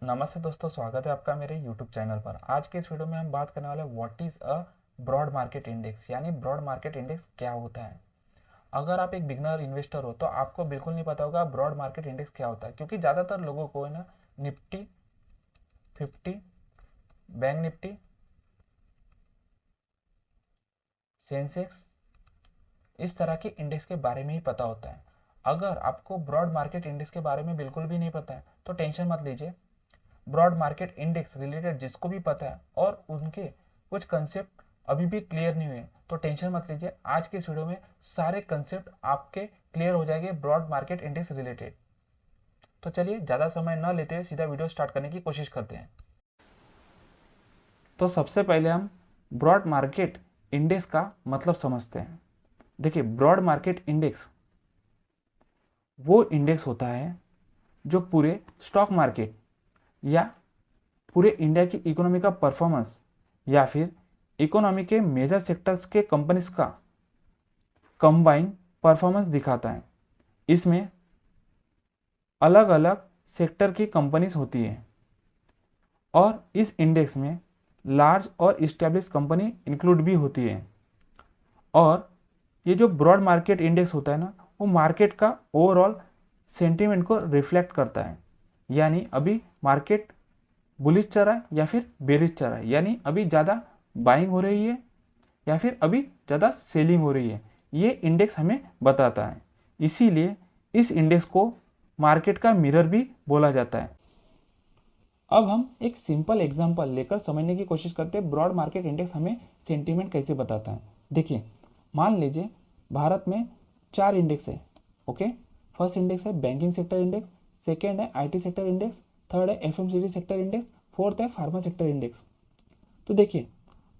नमस्ते दोस्तों, स्वागत है आपका मेरे YouTube चैनल पर। आज के इस वीडियो में हम बात करने वाले what is a broad market index, यानी ब्रॉड मार्केट इंडेक्स क्या होता है। अगर आप एक बिगनर इन्वेस्टर हो तो आपको बिल्कुल नहीं पता होगा ब्रॉड मार्केट इंडेक्स क्या होता है, क्योंकि ज़्यादातर लोगों को है ना निफ्टी 50, बैंक निफ्टी, सेंसेक्स, इस तरह के इंडेक्स के बारे में ही पता होता है। अगर आपको ब्रॉड मार्केट इंडेक्स के बारे में बिल्कुल भी नहीं पता है तो टेंशन मत लीजिए। ब्रॉड मार्केट इंडेक्स रिलेटेड जिसको भी पता है और उनके कुछ कंसेप्ट अभी भी क्लियर नहीं हुए तो टेंशन मत लीजिए। आज के इस वीडियो में सारे कंसेप्ट आपके क्लियर हो जाएंगे ब्रॉड मार्केट इंडेक्स रिलेटेड। तो चलिए ज़्यादा समय न लेते हुए सीधा वीडियो स्टार्ट करने की कोशिश करते हैं। तो सबसे पहले हम ब्रॉड मार्केट इंडेक्स का मतलब समझते हैं। देखिए, ब्रॉड मार्केट इंडेक्स वो इंडेक्स होता है जो पूरे स्टॉक मार्केट या पूरे इंडिया की इकोनॉमी का परफॉर्मेंस या फिर इकोनॉमी के मेजर सेक्टर्स के कंपनीज का कंबाइन परफॉर्मेंस दिखाता है। इसमें अलग अलग सेक्टर की कंपनीज होती है और इस इंडेक्स में लार्ज और इस्टेब्लिश कंपनी इंक्लूड भी होती है। और ये जो ब्रॉड मार्केट इंडेक्स होता है ना, वो मार्केट का ओवरऑल सेंटीमेंट को रिफ्लेक्ट करता है। यानी अभी मार्केट बुलिश चल रहा है या फिर बेरिश चल रहा है, यानी अभी ज़्यादा बाइंग हो रही है या फिर अभी ज़्यादा सेलिंग हो रही है, ये इंडेक्स हमें बताता है। इसीलिए इस इंडेक्स को मार्केट का मिरर भी बोला जाता है। अब हम एक सिंपल एग्जांपल लेकर समझने की कोशिश करते हैं ब्रॉड मार्केट इंडेक्स हमें सेंटीमेंट कैसे बताता है। देखिए, मान लीजिए भारत में 4 इंडेक्स है। ओके, फर्स्ट इंडेक्स है बैंकिंग सेक्टर इंडेक्स, सेकेंड है आईटी सेक्टर इंडेक्स, थर्ड है एफएमसीजी सेक्टर इंडेक्स, फोर्थ है फार्मा सेक्टर इंडेक्स। तो देखिए,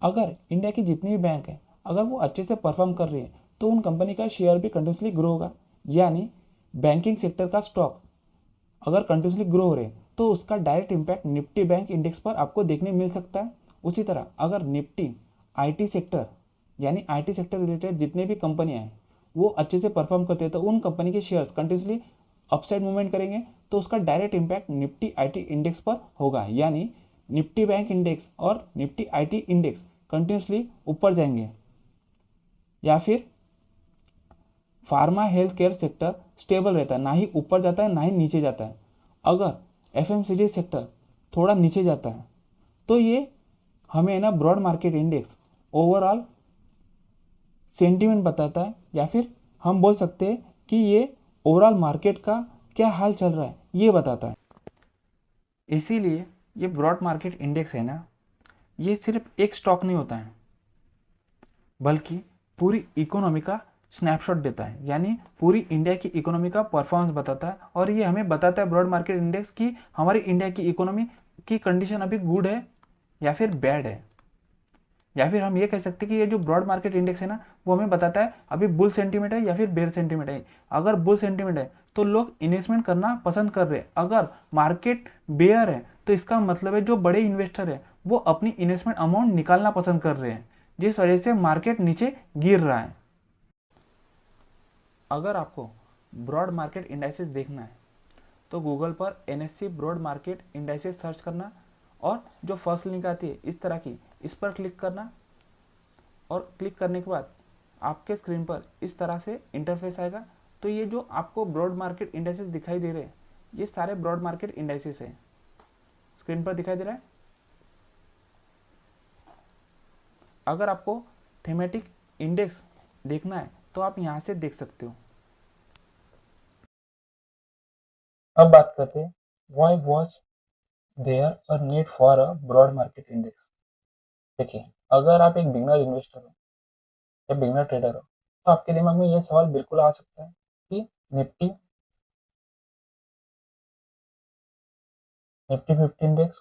अगर इंडिया की जितनी भी बैंक है अगर वो अच्छे से परफॉर्म कर रही है तो उन कंपनी का शेयर भी कंटिन्यूसली ग्रो होगा। यानी बैंकिंग सेक्टर का स्टॉक अगर कंटिन्यूसली ग्रो हो रहे तो उसका direct impact Nifty bank index पर आपको देखने मिल सकता है। उसी तरह अगर निफ्टी आईटी सेक्टर यानी आईटी सेक्टर रिलेटेड जितने भी कंपनियां हैं वो अच्छे से परफॉर्म करते हैं तो उन कंपनी के शेयर्स कंटिन्यूसली अपसाइड मूवमेंट करेंगे तो उसका direct impact Nifty IT index पर होगा। यानी निफ्टी बैंक इंडेक्स और निफ्टी आईटी इंडेक्स कंटिन्यूसली ऊपर जाएंगे। या फिर pharma health care sector stable रहता है, ना ही ऊपर जाता है ना ही नीचे जाता है। अगर एफएमसीजी सेक्टर थोड़ा नीचे जाता है तो ये हमें ना broad market index overall sentiment बताता है, या फिर हम बोल सकते हैं कि ये ओवरऑल मार्केट का क्या हाल चल रहा है ये बताता है। इसीलिए ये ब्रॉड मार्केट इंडेक्स है ना, ये सिर्फ एक स्टॉक नहीं होता है बल्कि पूरी इकोनॉमी का स्नैपशॉट देता है। यानी पूरी इंडिया की इकोनॉमी का परफॉर्मेंस बताता है और ये हमें बताता है ब्रॉड मार्केट इंडेक्स की हमारी इंडिया की इकोनॉमी की कंडीशन अभी गुड है या फिर बैड है। या फिर हम ये कह सकते हैं कि ये जो ब्रॉड मार्केट इंडेक्स है ना, वो हमें बताता है अभी बुल सेंटीमेंट है या फिर बेयर सेंटीमेंट है। अगर बुल सेंटीमेंट है तो लोग इन्वेस्टमेंट करना पसंद कर रहे हैं। अगर मार्केट बेयर है तो इसका मतलब है जो बड़े इन्वेस्टर है वो अपनी इन्वेस्टमेंट अमाउंट निकालना पसंद कर रहे हैं, जिस वजह से मार्केट नीचे गिर रहा है। अगर आपको ब्रॉड मार्केट इंडाइसेस देखना है तो गूगल पर NSC broad market indices search करना और जो फर्स्ट लिंक आती है इस तरह की, इस पर क्लिक करना। और क्लिक करने के बाद आपके स्क्रीन पर इस तरह से इंटरफेस आएगा। तो ये जो आपको ब्रॉड मार्केट इंडाइसेस दिखाई दे रहे हैं ये सारे ब्रॉड मार्केट इंडाइसेस हैं। स्क्रीन पर दिखाई दे रहा है। अगर आपको थीमेटिक इंडेक्स देखना है तो आप यहाँ से देख सकते हो। अब बात करते हैं why was there a need for a broad market index. देखिए, अगर आप एक बिगनर इन्वेस्टर हो या बिगनर ट्रेडर हो तो आपके दिमाग में यह सवाल बिल्कुल आ सकता है कि Nifty Nifty 50 index,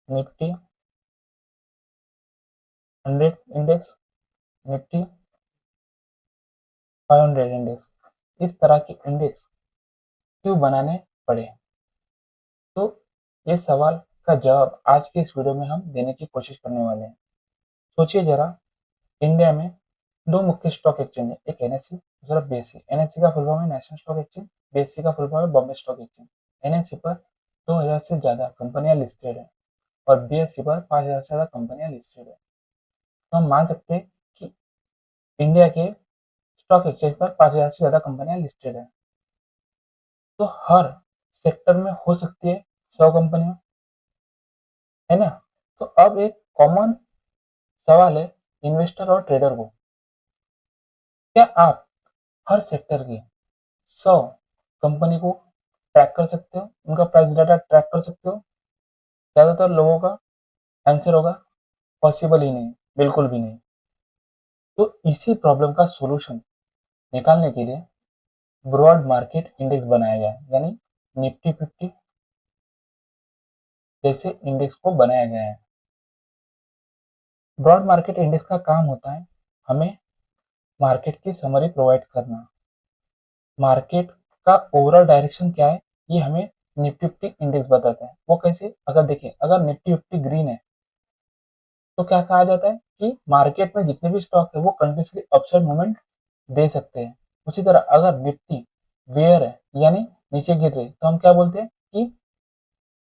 Nifty 100 index, Nifty 500 index, इस तरह के इंडेक्स क्यों बनाने पड़े। तो ये सवाल का जवाब आज के इस वीडियो में हम देने की कोशिश करने वाले हैं। सोचिए जरा, इंडिया में दो मुख्य स्टॉक एक्सचेंज है, एक एनएससी दूसरा बीएससी। एनएससी का फुल फॉर्म है नेशनल स्टॉक एक्सचेंज, बीएससी का फुल फॉर्म है बॉम्बे स्टॉक एक्सचेंज। एनएससी पर 2000 से ज़्यादा कंपनियां लिस्टेड है और BSE पर 5000 से ज़्यादा कंपनियां लिस्टेड है, तो हम मान सकते हैं कि इंडिया के स्टॉक एक्सचेंज पर 5000 से ज़्यादा कंपनियां लिस्टेड है। तो हर सेक्टर में हो सकती है 100 कंपनियां, है ना। तो अब एक कॉमन सवाल है इन्वेस्टर और ट्रेडर को, क्या आप हर सेक्टर की 100 कंपनी को ट्रैक कर सकते हो, उनका प्राइस डाटा ट्रैक कर सकते हो? ज़्यादातर लोगों का आंसर होगा पॉसिबल ही नहीं, बिल्कुल भी नहीं। तो इसी प्रॉब्लम का सॉल्यूशन निकालने के लिए ब्रॉड मार्केट इंडेक्स बनाया गया है, यानी निफ्टी 50 जैसे इंडेक्स को बनाया गया है। ब्रॉड मार्केट इंडेक्स का काम होता है हमें मार्केट की समरी प्रोवाइड करना, मार्केट का ओवरऑल डायरेक्शन क्या है ये हमें निफ्टी 50 इंडेक्स बताता है। वो कैसे? अगर देखिए, अगर निफ्टी 50 ग्रीन है तो क्या कहा जाता है कि मार्केट में जितने भी स्टॉक है वो कंटिन्यूसली अपसाइड मूवमेंट दे सकते हैं। उसी तरह अगर निफ्टी वेयर है यानी नीचे गिर रही, तो हम क्या बोलते हैं कि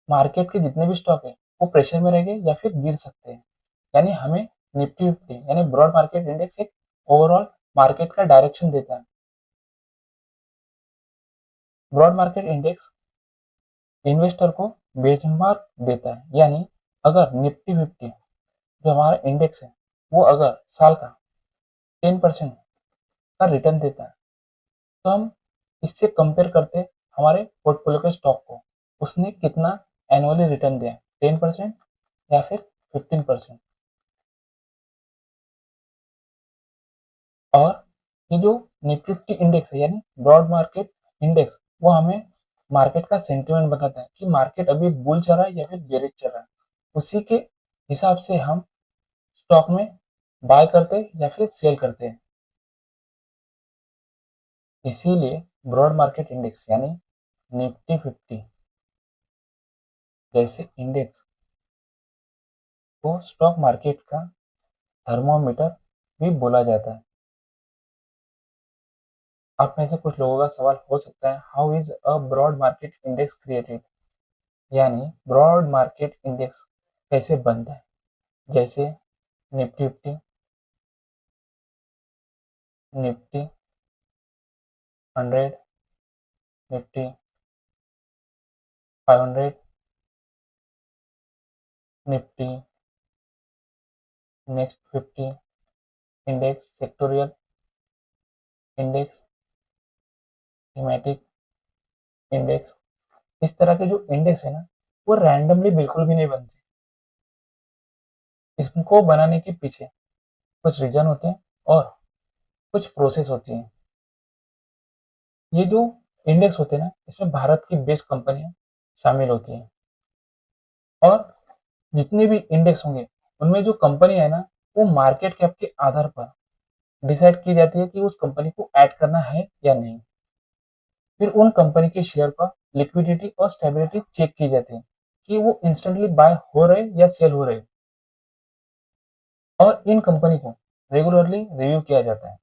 मार्केट के जितने भी स्टॉक है वो प्रेशर में रहेंगे या फिर गिर सकते हैं। यानी हमें निफ्टी 50 यानी ब्रॉड मार्केट इंडेक्स एक ओवरऑल मार्केट का डायरेक्शन देता है। ब्रॉड मार्केट इंडेक्स इन्वेस्टर को बेंचमार्क देता है, यानी अगर निफ्टी 50 जो हमारा इंडेक्स है वो अगर साल का 10% का रिटर्न देता है, तो हम इससे कंपेयर करते हैं हमारे पोर्टफोलियो के स्टॉक को, उसने कितना एनुअली रिटर्न दिया, 10% या फिर 15%। और ये जो निफ्टी 50 इंडेक्स है यानी ब्रॉड मार्केट इंडेक्स, वो हमें मार्केट का सेंटिमेंट बताता है कि मार्केट अभी बुल चल रहा है या फिर बेरिश चल रहा है। उसी के हिसाब से हम स्टॉक में बाय करते हैं या फिर सेल करते हैं। इसीलिए ब्रॉड मार्केट इंडेक्स यानी निफ्टी 50 जैसे इंडेक्स को स्टॉक मार्केट का थर्मोमीटर भी बोला जाता है। आप में से कुछ लोगों का सवाल हो सकता है, how is a broad market index created, यानी ब्रॉड मार्केट इंडेक्स कैसे बनता है। जैसे Nifty 50, Nifty 100, Nifty 500, Nifty next 50 index, sectorial index, thematic index. इस तरह के जो इंडेक्स है ना, वो रैंडमली बिल्कुल भी नहीं बनते। इसको बनाने के पीछे कुछ रीजन होते हैं और कुछ प्रोसेस होती है। ये जो इंडेक्स होते हैं ना, इसमें भारत की बेस्ट कंपनियां शामिल होती हैं और जितने भी इंडेक्स होंगे उनमें जो कंपनी है ना, वो मार्केट कैप के आधार पर डिसाइड की जाती है कि उस कंपनी को ऐड करना है या नहीं। फिर उन कंपनी के शेयर का लिक्विडिटी और स्टेबिलिटी चेक की जाती है कि वो इंस्टेंटली बाय हो रहे या सेल हो रहे, और इन कंपनी को रेगुलरली रिव्यू किया जाता है।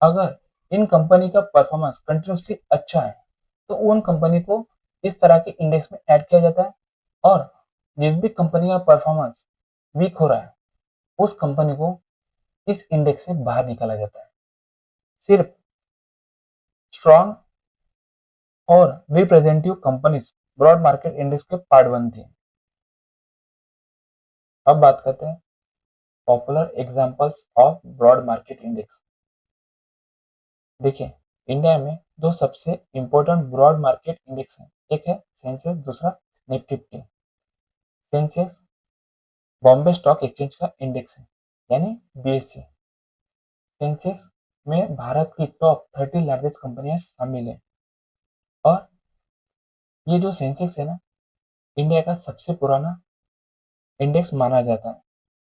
अगर इन कंपनी का परफॉर्मेंस कंटिन्यूसली अच्छा है तो उन कंपनी को इस तरह के इंडेक्स में ऐड किया जाता है, और जिस भी कंपनी का परफॉर्मेंस वीक हो रहा है उस कंपनी को इस इंडेक्स से बाहर निकाला जाता है। सिर्फ स्ट्रॉन्ग और representative companies broad market index के पार्ट बनती है। अब बात करते हैं popular examples of broad market index. देखिए, इंडिया में दो सबसे इंपॉर्टेंट ब्रॉड मार्केट इंडेक्स हैं, एक है सेंसेक्स, दूसरा Nifty 50। Sensex Bombay stock exchange का इंडेक्स है यानी BSE। सेंसेक्स में भारत की टॉप 30 लार्जेस्ट कंपनियां शामिल है, और ये जो सेंसेक्स है ना, इंडिया का सबसे पुराना इंडेक्स माना जाता है,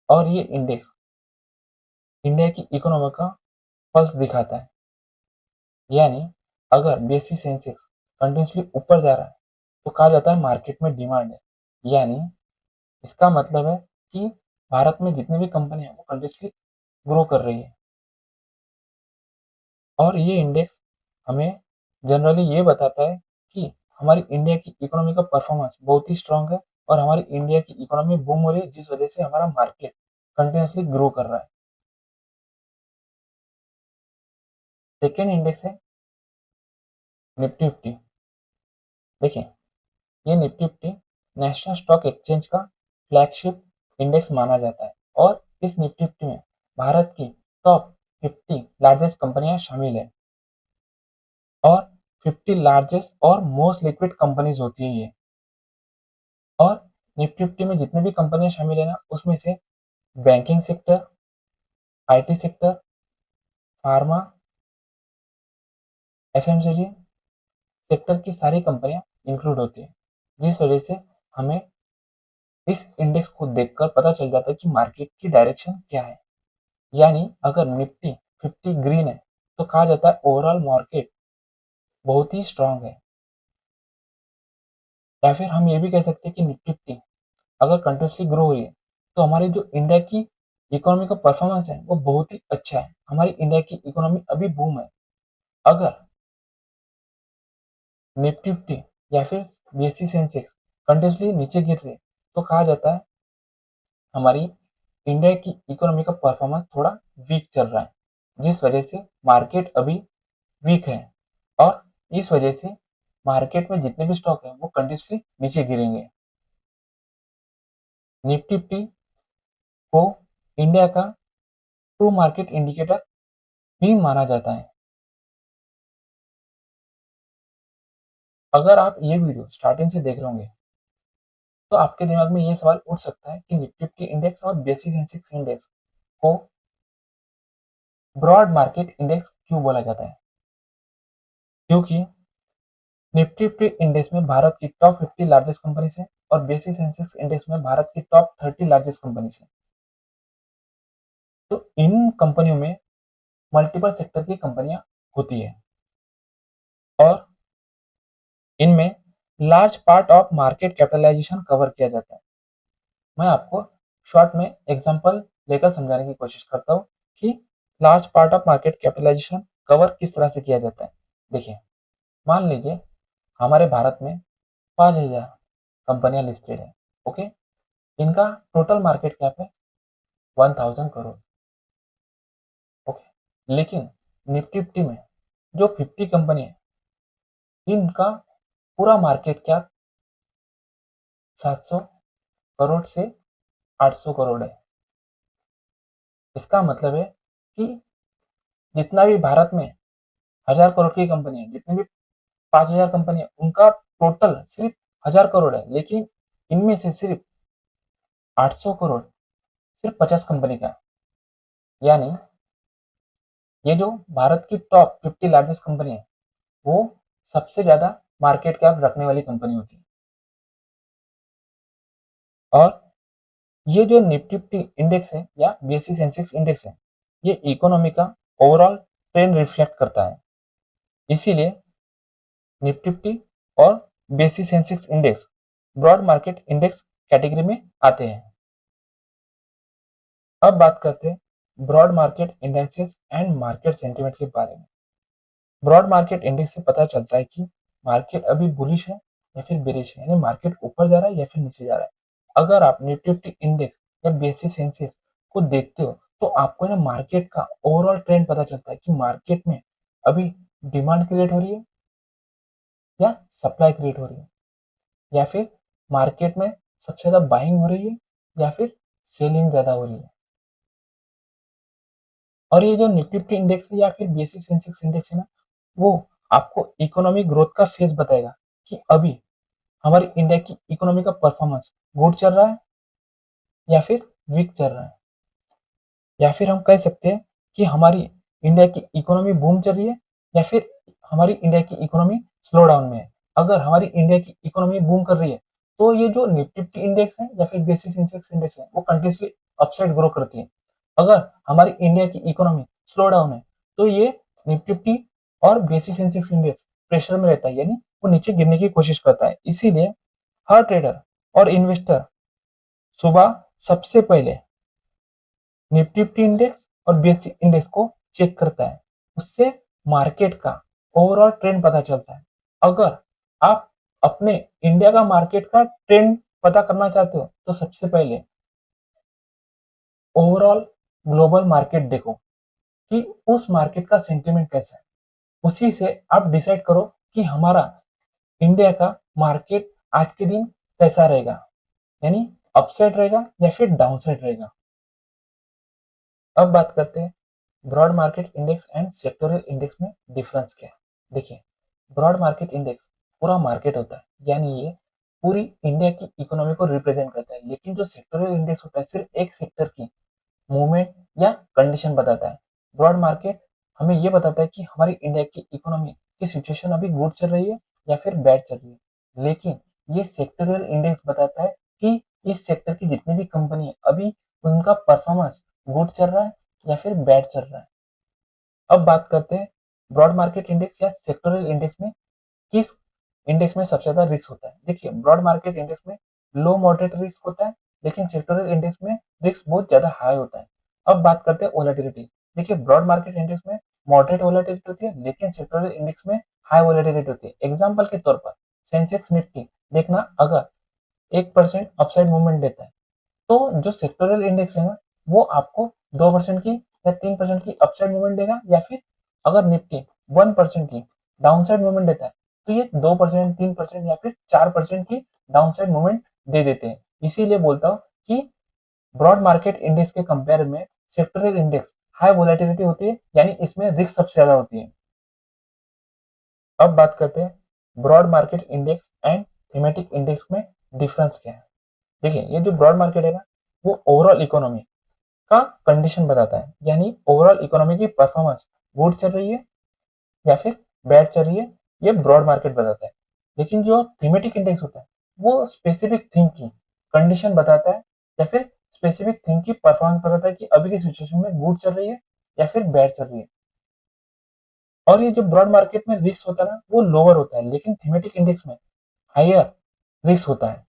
और ये इंडेक्स इंडिया की इकोनॉमी का पल्स दिखाता है। यानी अगर BSE सेंसेक्स कंटिन्यूसली ऊपर जा रहा है तो कहा जाता है मार्केट में डिमांड है, यानी इसका मतलब है कि भारत में जितनी भी कंपनी है वो कंटिन्यूसली ग्रो कर रही है। और ये इंडेक्स हमें जनरली ये बताता है कि हमारी इंडिया की इकोनॉमी का परफॉर्मेंस बहुत ही स्ट्रांग है और हमारी इंडिया की इकोनॉमी बूम हो रही है, जिस वजह से हमारा मार्केट कंटिन्यूसली ग्रो कर रहा है। सेकेंड इंडेक्स है निफ्टी 50। देखिए, ये निफ्टी 50 नेशनल स्टॉक एक्सचेंज का फ्लैगशिप इंडेक्स माना जाता है और इस निफ्टी 50 में भारत की टॉप 50 लार्जेस्ट कंपनियां शामिल है और 50 लार्जेस्ट और मोस्ट लिक्विड कंपनीज होती है ये। और निफ्टी 50 में जितनी भी कंपनियां शामिल है ना, उसमें से banking sector, IT sector, pharma, FMCG sector की सारी कंपनियां इंक्लूड होती है, जिस वजह से हमें इस इंडेक्स को देखकर पता चल जाता है कि मार्केट की डायरेक्शन क्या है। यानी अगर निफ्टी 50 ग्रीन है तो कहा जाता है ओवरऑल मार्केट बहुत ही स्ट्रांग है। या फिर हम ये भी कह सकते हैं कि निफ्टी 50 अगर कंटिन्यूसली ग्रो हुई है तो हमारी जो इंडिया की इकोनॉमी का परफॉर्मेंस है वो बहुत ही अच्छा है। हमारी इंडिया की इकोनॉमी अभी बूम है। अगर निफ्टी 50 या फिर बीएससी सेंसेक्स कंटिन्यूसली नीचे गिर रही है तो कहा जाता है हमारी इंडिया की इकोनॉमी का परफॉर्मेंस थोड़ा वीक चल रहा है, जिस वजह से मार्केट अभी वीक है और इस वजह से मार्केट में जितने भी स्टॉक है वो कंटिन्यूसली नीचे गिरेंगे। निफ्टी 50 को इंडिया का ट्रू मार्केट इंडिकेटर भी माना जाता है। अगर आप ये वीडियो स्टार्टिंग से देख रहे होंगे तो आपके दिमाग में ये सवाल उठ सकता है कि निफ्टी 50 इंडेक्स और बेसिस सेंसेक्स इंडेक्स को ब्रॉड मार्केट इंडेक्स क्यों बोला जाता है। क्योंकि निफ्टी 50 इंडेक्स में भारत की टॉप 50 लार्जेस्ट कंपनीज है और बेसिस सेंसेक्स इंडेक्स में भारत की टॉप 30 लार्जेस्ट कंपनीज है। तो इन कंपनियों में मल्टीपल सेक्टर की कंपनियां होती है और इनमें large part of market capitalisation cover किया जाता है। मैं आपको शॉर्ट में एग्जांपल लेकर समझाने की कोशिश करता हूँ कि large part of market capitalisation cover किस तरह से किया जाता है। देखिए, मान लीजिए हमारे भारत में 5,000 कंपनियां लिस्टेड है। ओके, इनका टोटल मार्केट कैप है 1,000 करोड़। ओके, लेकिन निफ्टी 50 में जो 50 कंपनी है इनका पूरा मार्केट कैप 700 करोड़ से 800 करोड़ है। इसका मतलब है कि जितना भी भारत में 1,000 करोड़ की कंपनी है, जितनी भी 5,000 कंपनी है, उनका टोटल सिर्फ 1,000 करोड़ है, लेकिन इनमें से सिर्फ 800 करोड़ सिर्फ 50 कंपनी का है। यानी ये जो भारत की टॉप 50 लार्जेस्ट कंपनी है वो सबसे ज्यादा मार्केट कैप रखने वाली कंपनी होती है। और ये जो निफ्टी 50 इंडेक्स है या बीएसई सेंसेक्स इंडेक्स है, ये इकोनॉमी का ओवरऑल ट्रेंड रिफ्लेक्ट करता है। इसीलिए निफ्टी 50 और BSE Sensex index broad market index category में आते हैं। अब बात करते हैं broad market indexes and market sentiment के बारे में। ब्रॉड मार्केट इंडेक्स से पता चलता है कि मार्केट अभी बुलिश है या फिर बेरिश है, यानी मार्केट ऊपर जा रहा है या फिर नीचे जा रहा है। अगर आप निफ्टी 50 इंडेक्स या बीएसई सेंसेक्स को देखते हो तो आपको ना मार्केट का ओवरऑल ट्रेंड पता चलता है कि मार्केट में अभी डिमांड क्रिएट हो रही है या सप्लाई क्रिएट हो रही है, या फिर मार्केट में सबसे ज्यादा बाइंग हो रही है या फिर सेलिंग ज्यादा हो रही है। और ये जो निफ्टी 50 इंडेक्स है या फिर बीएसई सेंसेक्स इंडेक्स है ना, वो आपको इकोनॉमिक ग्रोथ का फेज बताएगा कि अभी हमारी इंडिया की इकोनॉमी का परफॉर्मेंस गुड चल रहा है या फिर वीक चल रहा है। या फिर हम कह सकते हैं कि हमारी इंडिया की इकोनॉमी बूम चल रही है या फिर हमारी इंडिया की इकोनॉमी स्लो डाउन में है। अगर हमारी इंडिया की इकोनॉमी बूम कर रही है तो ये जो निफ्टी 50 इंडेक्स है या फिर बेसिस इंडेक्स इंडेक्स है वो कंटिन्यूसली अपसाइड ग्रो करती है। अगर हमारी इंडिया की इकोनॉमी स्लो डाउन है तो ये निफ्टी 50 और बेसिस इंडेक्स इंडेक्स प्रेशर में रहता है, यानी वो नीचे गिरने की कोशिश करता है। इसीलिए हर ट्रेडर और इन्वेस्टर सुबह सबसे पहले निफ्टी 50 इंडेक्स और बीएसई इंडेक्स को चेक करता है। उससे मार्केट का ओवरऑल ट्रेंड पता चलता है। अगर आप अपने इंडिया का मार्केट का ट्रेंड पता करना चाहते हो तो सबसे पहले ओवरऑल ग्लोबल मार्केट देखो कि उस मार्केट का सेंटिमेंट कैसा है। उसी से आप डिसाइड करो कि हमारा इंडिया का मार्केट आज के दिन कैसा रहेगा, यानी अपसाइड रहेगा या फिर डाउनसाइड रहेगा। अब बात करते हैं broad market index and sectoral index में डिफरेंस क्या है। देखिए, ब्रॉड मार्केट इंडेक्स पूरा मार्केट होता है, यानी ये पूरी इंडिया की इकोनॉमी को रिप्रेजेंट करता है। लेकिन जो सेक्टोरल इंडेक्स होता है सिर्फ एक सेक्टर की मूवमेंट या कंडीशन बताता है। ब्रॉड मार्केट हमें ये बताता है कि हमारी इंडिया की इकोनॉमी की सिचुएशन अभी गुड चल रही है या फिर बैड चल रही है। लेकिन ये सेक्टोरल इंडेक्स बताता है कि इस सेक्टर की जितनी भी कंपनी है अभी उनका परफॉर्मेंस गुड चल रहा है या फिर बैड चल रहा है। अब बात करते हैं ब्रॉड मार्केट इंडेक्स या सेक्टोरल इंडेक्स में किस इंडेक्स में सबसे ज्यादा रिस्क होता है। देखिए, ब्रॉड मार्केट इंडेक्स में लो मॉडरेट रिस्क होता है, लेकिन सेक्टोरल इंडेक्स में रिस्क बहुत ज्यादा हाई होता है। अब बात करते हैं वोलेटिलिटी। देखिए, ब्रॉड मार्केट इंडेक्स में मॉडरेट वोलेटिलिटी होती है, लेकिन सेक्टोरल इंडेक्स में हाई वोलेटिलिटी होती है। एग्जाम्पल के तौर पर सेंसेक्स निफ्टी देखना, अगर 1% अपसाइड मूवमेंट देता है तो जो सेक्टोरल इंडेक्स है ना वो आपको 2% की या 3% की अपसाइड मूवमेंट देगा, या फिर अगर निफ्टी 1% की डाउनसाइड मूवमेंट देता है तो ये 2%, 3% या फिर 4% की डाउनसाइड मूवमेंट दे देते हैं। इसीलिए बोलता हूँ कि ब्रॉड मार्केट इंडेक्स के कंपेयर में सेक्टोरल इंडेक्स हाई वोलेटिलिटी होती है, यानी इसमें रिस्क सबसे ज्यादा होती है। अब बात करते हैं broad market index and thematic index में डिफरेंस क्या है। देखिए, ये जो ब्रॉड मार्केट है ना वो ओवरऑल इकोनॉमी का कंडीशन बताता है, यानी ओवरऑल इकोनॉमी की परफॉर्मेंस गुड चल रही है या फिर बैड चल रही है, ये ब्रॉड मार्केट बताता है। लेकिन जो थीमेटिक इंडेक्स होता है वो स्पेसिफिक थीम की कंडीशन बताता है या फिर स्पेसिफिक थीम की परफॉर्मेंस बताता है कि अभी की सिचुएशन में गुड चल रही है या फिर बैड चल रही है। और ये जो ब्रॉड मार्केट में रिस्क होता है ना वो लोअर होता है, लेकिन थीमेटिक इंडेक्स में हायर रिस्क होता है।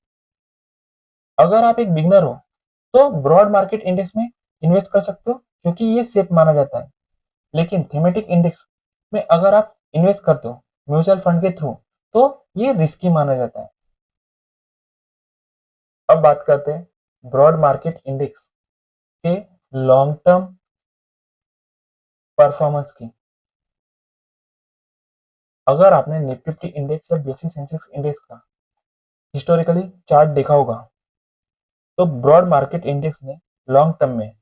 अगर आप एक बिगनर हो तो ब्रॉड मार्केट इंडेक्स में इन्वेस्ट कर सकते हो क्योंकि ये सेफ माना जाता है। लेकिन थीमेटिक इंडेक्स में अगर आप इन्वेस्ट करते हो म्यूचुअल फंड के थ्रू तो ये रिस्की माना जाता है। अब बात करते हैं ब्रॉड मार्केट इंडेक्स के लॉन्ग टर्म परफॉर्मेंस की। अगर आपने निफ्टी इंडेक्स या बेसिस सेंसेक्स इंडेक्स का हिस्टोरिकली चार्ट देखा होगा तो ब्रॉड मार्केट इंडेक्स ने लॉन्ग टर्म में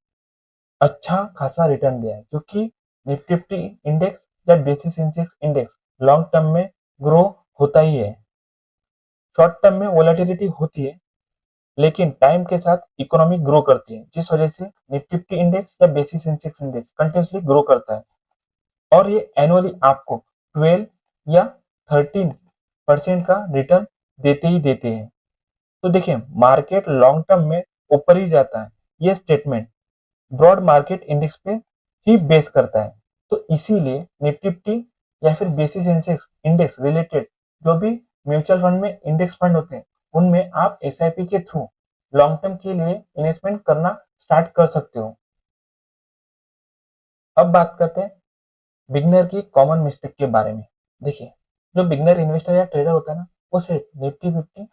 अच्छा खासा रिटर्न दिया है, क्योंकि निफ्टी इंडेक्स या basis Sensex index long term में ग्रो होता ही है। शॉर्ट टर्म में वोलेटिलिटी होती है, लेकिन टाइम के साथ इकोनॉमी ग्रो करती है, जिस वजह से निफ्टी इंडेक्स या basis Sensex index continuously grow करता है और ये एनुअली आपको 12 या 13% का रिटर्न देते ही देते हैं। तो देखिए, मार्केट लॉन्ग टर्म में ऊपर ही जाता है, ये स्टेटमेंट ब्रॉड मार्केट इंडेक्स पे ही बेस करता है। तो इसीलिए निफ्टी या फिर बेसिस सेंसेक्स इंडेक्स रिलेटेड जो भी म्यूचुअल फंड में इंडेक्स फंड होते हैं उनमें आप एसआईपी के थ्रू लॉन्ग टर्म के लिए इन्वेस्टमेंट करना स्टार्ट कर सकते हो। अब बात करते हैं बिगनर की कॉमन मिस्टेक के बारे में। देखिए, जो बिगनर इन्वेस्टर या ट्रेडर होता है ना वो सिर्फ निफ्टी 50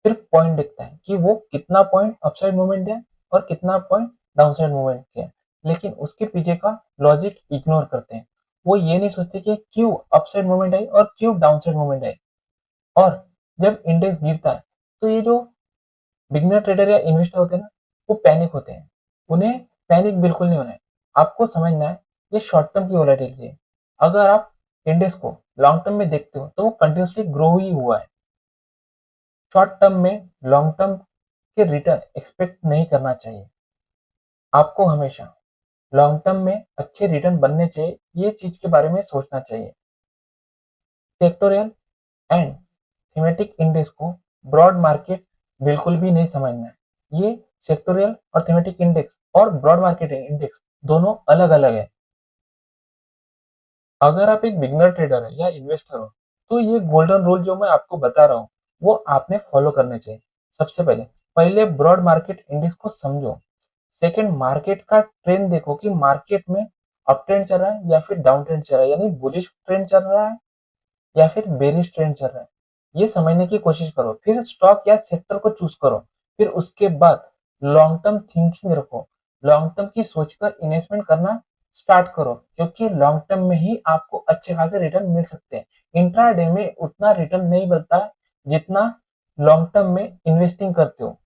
सिर्फ पॉइंट देखता है कि वो कितना पॉइंट अपसाइड मूवमेंट है और कितना पॉइंट डाउनसाइड मूवमेंट है, लेकिन उसके पीछे का लॉजिक इग्नोर करते हैं। वो ये नहीं सोचते कि क्यों अपसाइड मूवमेंट आई और क्यों डाउनसाइड मूवमेंट आई। और जब इंडेक्स गिरता है तो ये जो बिगनर ट्रेडर या इन्वेस्टर होते हैं ना वो पैनिक होते हैं। उन्हें पैनिक बिल्कुल नहीं होना है। आपको समझना है ये शॉर्ट टर्म की वोलेटिलिटी है। अगर आप इंडेक्स को लॉन्ग टर्म में देखते हो तो वो कंटिन्यूसली ग्रो ही हुआ है। शॉर्ट टर्म में लॉन्ग टर्म के रिटर्न एक्सपेक्ट नहीं करना चाहिए। आपको हमेशा लॉन्ग टर्म में अच्छे रिटर्न बनने चाहिए, ये चीज के बारे में सोचना चाहिए। सेक्टोरियल एंड थीमेटिक इंडेक्स को ब्रॉड मार्केट बिल्कुल भी नहीं समझना है। ये सेक्टोरियल और थीमेटिक इंडेक्स और ब्रॉड मार्केट इंडेक्स दोनों अलग अलग है। अगर आप एक बिगनर ट्रेडर है या इन्वेस्टर हो तो ये गोल्डन रूल जो मैं आपको बता रहा हूँ वो आपने फॉलो करने चाहिए। सबसे पहले पहले ब्रॉड मार्केट इंडेक्स को समझो। सेकंड, मार्केट का ट्रेंड देखो कि मार्केट में अप ट्रेंड चल रहा है या फिर डाउन ट्रेंड चल रहा है, यानी बुलिश ट्रेंड चल रहा है या फिर बेरिश ट्रेंड चल रहा है, ये समझने की कोशिश करो। फिर स्टॉक या सेक्टर को चूज करो। फिर उसके बाद लॉन्ग टर्म थिंकिंग रखो, लॉन्ग टर्म की सोचकर इन्वेस्टमेंट करना स्टार्ट करो, क्योंकि लॉन्ग टर्म में ही आपको अच्छे खासे रिटर्न मिल सकते हैं। इंट्राडे में उतना रिटर्न नहीं मिलता जितना लॉन्ग टर्म में इन्वेस्टिंग करते हो।